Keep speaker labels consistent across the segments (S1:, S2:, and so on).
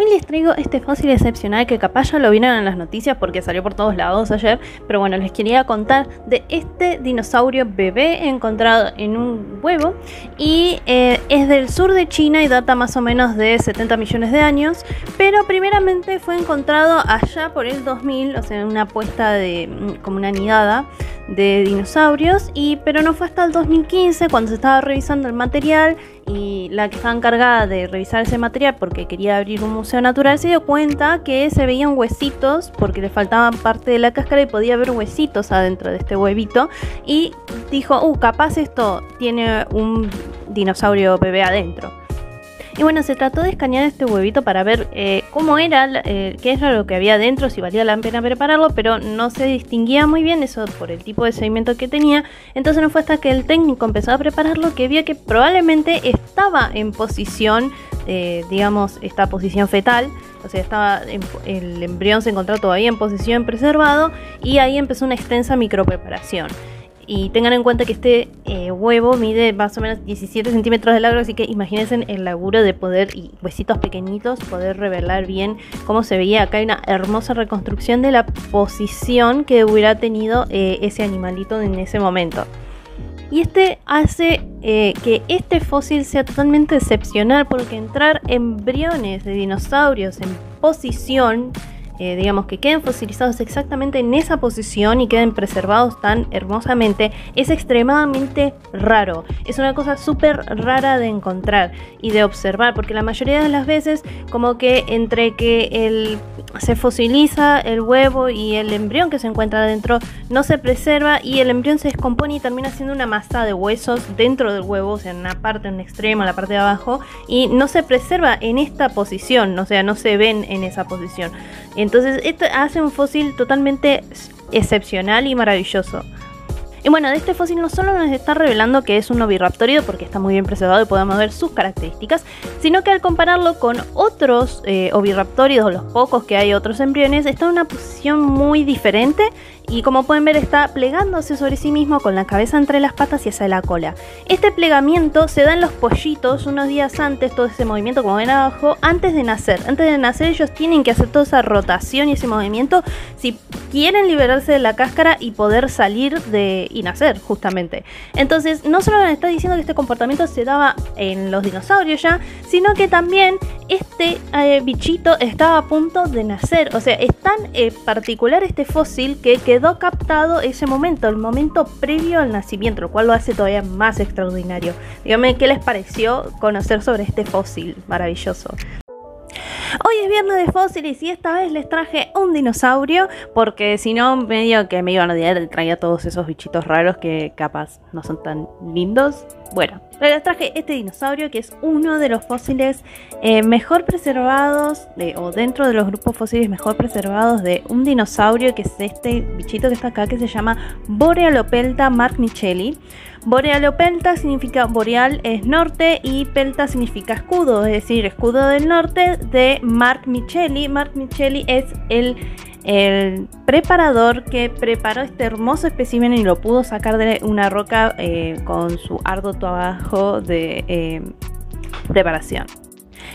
S1: Hoy les traigo este fósil excepcional que capaz ya lo vieron en las noticias porque salió por todos lados ayer, pero bueno, les quería contar de este dinosaurio bebé encontrado en un huevo y es del sur de China y data más o menos de 70 millones de años, pero primeramente fue encontrado allá por el 2000, o sea, en una puesta de como una nidada de dinosaurios, pero no fue hasta el 2015 cuando se estaba revisando el material y la que estaba encargada de revisar ese material porque quería abrir un museo natural se dio cuenta que se veían huesitos porque le faltaban parte de la cáscara y podía haber huesitos adentro de este huevito y dijo, capaz esto tiene un dinosaurio bebé adentro. Y bueno, se trató de escanear este huevito para ver cómo era, qué era lo que había adentro, si valía la pena prepararlo, pero no se distinguía muy bien eso por el tipo de sedimento que tenía. Entonces no fue hasta que el técnico empezó a prepararlo que vio que probablemente estaba en posición, digamos, esta posición fetal. O sea, el embrión se encontraba todavía en posición preservado y ahí empezó una extensa micropreparación. Y tengan en cuenta que este huevo mide más o menos 17 centímetros de largo, así que imagínense el laburo de poder, y huesitos pequeñitos, poder revelar bien cómo se veía. Acá hay una hermosa reconstrucción de la posición que hubiera tenido ese animalito en ese momento. Y este hace que este fósil sea totalmente excepcional porque entrar embriones de dinosaurios en posición, digamos que queden fosilizados exactamente en esa posición y queden preservados tan hermosamente, es extremadamente raro. Es una cosa súper rara de encontrar y de observar, porque la mayoría de las veces como que entre que se fosiliza el huevo y el embrión que se encuentra adentro no se preserva y el embrión se descompone y termina siendo una masa de huesos dentro del huevo, o sea, en una parte, en un extremo, en la parte de abajo, y no se preserva en esta posición, o sea, no se ven en esa posición. Entonces esto hace un fósil totalmente excepcional y maravilloso. Y bueno, de este fósil no solo nos está revelando que es un oviraptorido porque está muy bien preservado y podemos ver sus características, sino que al compararlo con otros oviraptoridos, los pocos que hay otros embriones, está en una posición muy diferente y como pueden ver está plegándose sobre sí mismo con la cabeza entre las patas y hacia la cola. Este plegamiento se da en los pollitos unos días antes, todo ese movimiento como ven abajo, antes de nacer. Antes de nacer ellos tienen que hacer toda esa rotación y ese movimiento si quieren liberarse de la cáscara y poder salir y nacer justamente. Entonces no solo nos está diciendo que este comportamiento se daba en los dinosaurios ya, sino que también este bichito estaba a punto de nacer. O sea, es tan particular este fósil que quedó captado ese momento, el momento previo al nacimiento, lo cual lo hace todavía más extraordinario. Díganme qué les pareció conocer sobre este fósil maravilloso. Hoy es viernes de fósiles y esta vez les traje un dinosaurio porque si no medio que me iban a odiar, traía todos esos bichitos raros que capaz no son tan lindos. Bueno, les traje este dinosaurio que es uno de los fósiles mejor preservados o dentro de los grupos fósiles mejor preservados de un dinosaurio, que es este bichito que está acá, que se llama Borealopelta marknicheli. Borealopelta significa boreal es norte y pelta significa escudo, es decir, escudo del norte de marknicheli. Marknicheli es el preparador que preparó este hermoso espécimen y lo pudo sacar de una roca con su arduo trabajo de preparación.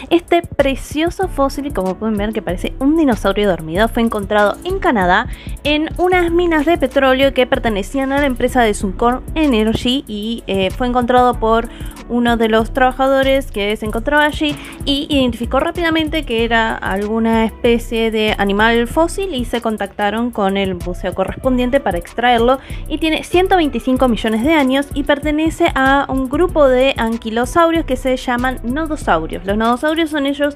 S1: Este precioso fósil, como pueden ver que parece un dinosaurio dormido, fue encontrado en Canadá en unas minas de petróleo que pertenecían a la empresa de Suncor Energy y fue encontrado por uno de los trabajadores que se encontraba allí y identificó rápidamente que era alguna especie de animal fósil y se contactaron con el museo correspondiente para extraerlo, y tiene 125 millones de años y pertenece a un grupo de anquilosaurios que se llaman nodosaurios. Los nodosaurios son ellos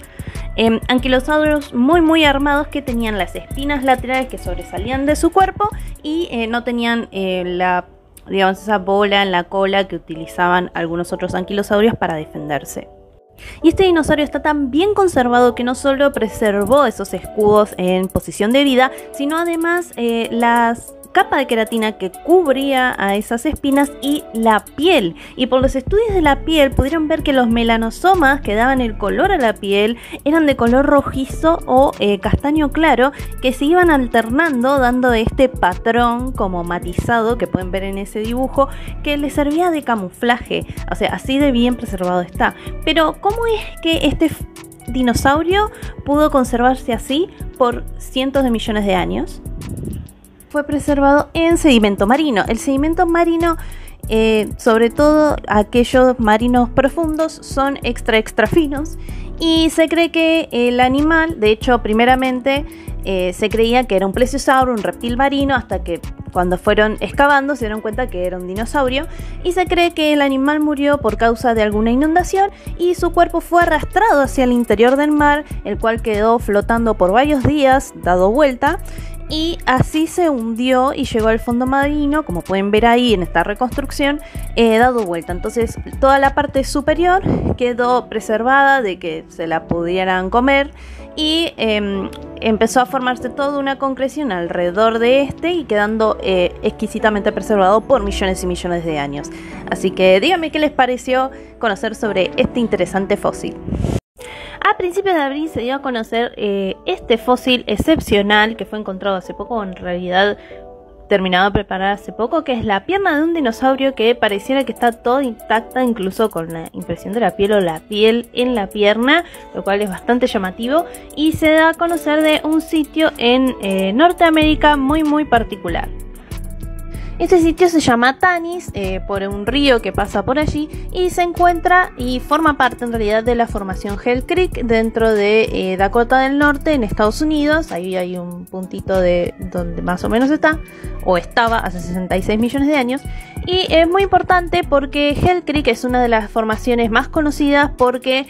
S1: anquilosaurios muy armados que tenían las espinas laterales que sobresalían de su cuerpo y no tenían digamos, esa bola en la cola que utilizaban algunos otros anquilosaurios para defenderse. Y este dinosaurio está tan bien conservado que no solo preservó esos escudos en posición de vida, sino además las capa de queratina que cubría a esas espinas y la piel. Y por los estudios de la piel pudieron ver que los melanosomas que daban el color a la piel eran de color rojizo o castaño claro, que se iban alternando dando este patrón como matizado que pueden ver en ese dibujo, que le servía de camuflaje. O sea, así de bien preservado está. Pero ¿cómo es que este dinosaurio pudo conservarse así por cientos de millones de años. Fue preservado en sedimento marino. El sedimento marino, sobre todo aquellos marinos profundos, son extra finos, y se cree que el animal, de hecho primeramente se creía que era un plesiosauro, un reptil marino, hasta que cuando fueron excavando se dieron cuenta que era un dinosaurio, y se cree que el animal murió por causa de alguna inundación y su cuerpo fue arrastrado hacia el interior del mar, el cual quedó flotando por varios días, dado vuelta, y así se hundió y llegó al fondo marino, como pueden ver ahí en esta reconstrucción, dado vuelta. Entonces toda la parte superior quedó preservada de que se la pudieran comer, y empezó a formarse toda una concreción alrededor de este y quedando exquisitamente preservado por millones y millones de años. Así que díganme qué les pareció conocer sobre este interesante fósil. A principios de abril se dio a conocer este fósil excepcional que fue encontrado hace poco, en realidad terminado de preparar hace poco, que es la pierna de un dinosaurio que pareciera que está toda intacta, incluso con la impresión de la piel o la piel en la pierna, lo cual es bastante llamativo, y se da a conocer de un sitio en Norteamérica muy particular. Este sitio se llama Tanis, por un río que pasa por allí, y se encuentra y forma parte en realidad de la formación Hell Creek dentro de Dakota del Norte en Estados Unidos. Ahí hay un puntito de donde más o menos está, o estaba hace 66 millones de años, y es muy importante porque Hell Creek es una de las formaciones más conocidas porque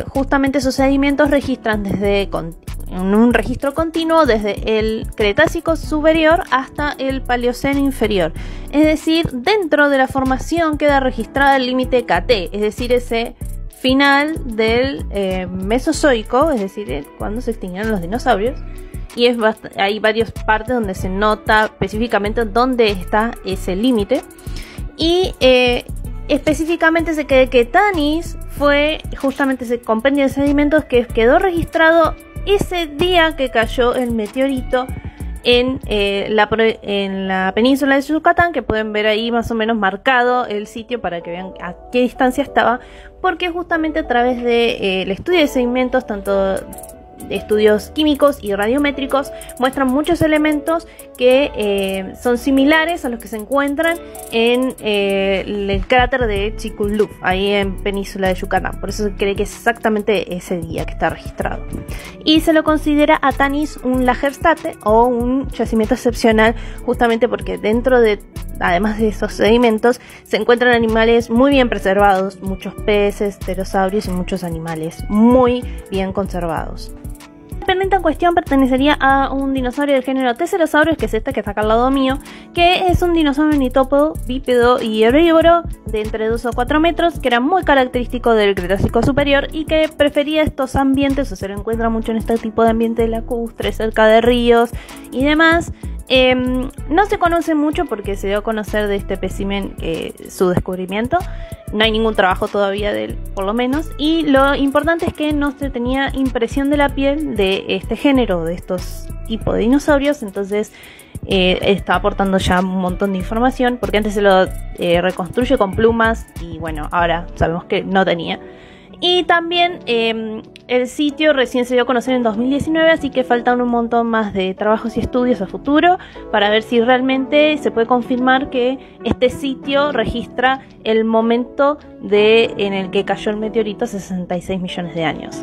S1: justamente esos sedimentos registran en un registro continuo desde el Cretácico superior hasta el Paleoceno inferior. Es decir, dentro de la formación queda registrada el límite KT, es decir, ese final del Mesozoico, es decir, cuando se extinguieron los dinosaurios. Y hay varias partes donde se nota específicamente dónde está ese límite. Y específicamente se cree que Tanis fue justamente ese compendio de sedimentos que quedó registrado ese día que cayó el meteorito en la península de Yucatán, que pueden ver ahí más o menos marcado el sitio para que vean a qué distancia estaba, porque justamente a través del estudio de sedimentos, tanto estudios químicos y radiométricos, muestran muchos elementos que son similares a los que se encuentran en el cráter de Chicxulub, ahí en península de Yucatán. Por eso se cree que es exactamente ese día que está registrado, y se lo considera a Tanis un Lagerstätte o un yacimiento excepcional, justamente porque dentro de, además de esos sedimentos, se encuentran animales muy bien preservados, muchos peces, pterosaurios y muchos animales muy bien conservados. El pendiente en cuestión pertenecería a un dinosaurio del género Tesserasaurus, que es este que está acá al lado mío, que es un dinosaurio unitópodo, bípedo y herbívoro de entre 2 o 4 metros, que era muy característico del Cretácico superior y que prefería estos ambientes, o se lo encuentra mucho en este tipo de ambiente lacustre, cerca de ríos y demás. No se conoce mucho porque se dio a conocer de este espécimen su descubrimiento. No hay ningún trabajo todavía de él, por lo menos. Y lo importante es que no se tenía impresión de la piel de este género, de estos tipos de dinosaurios. Entonces está aportando ya un montón de información, porque antes se lo reconstruye con plumas y bueno, ahora sabemos que no tenía. Y también el sitio recién se dio a conocer en 2019, así que faltan un montón más de trabajos y estudios a futuro para ver si realmente se puede confirmar que este sitio registra el momento en el que cayó el meteorito hace 66 millones de años.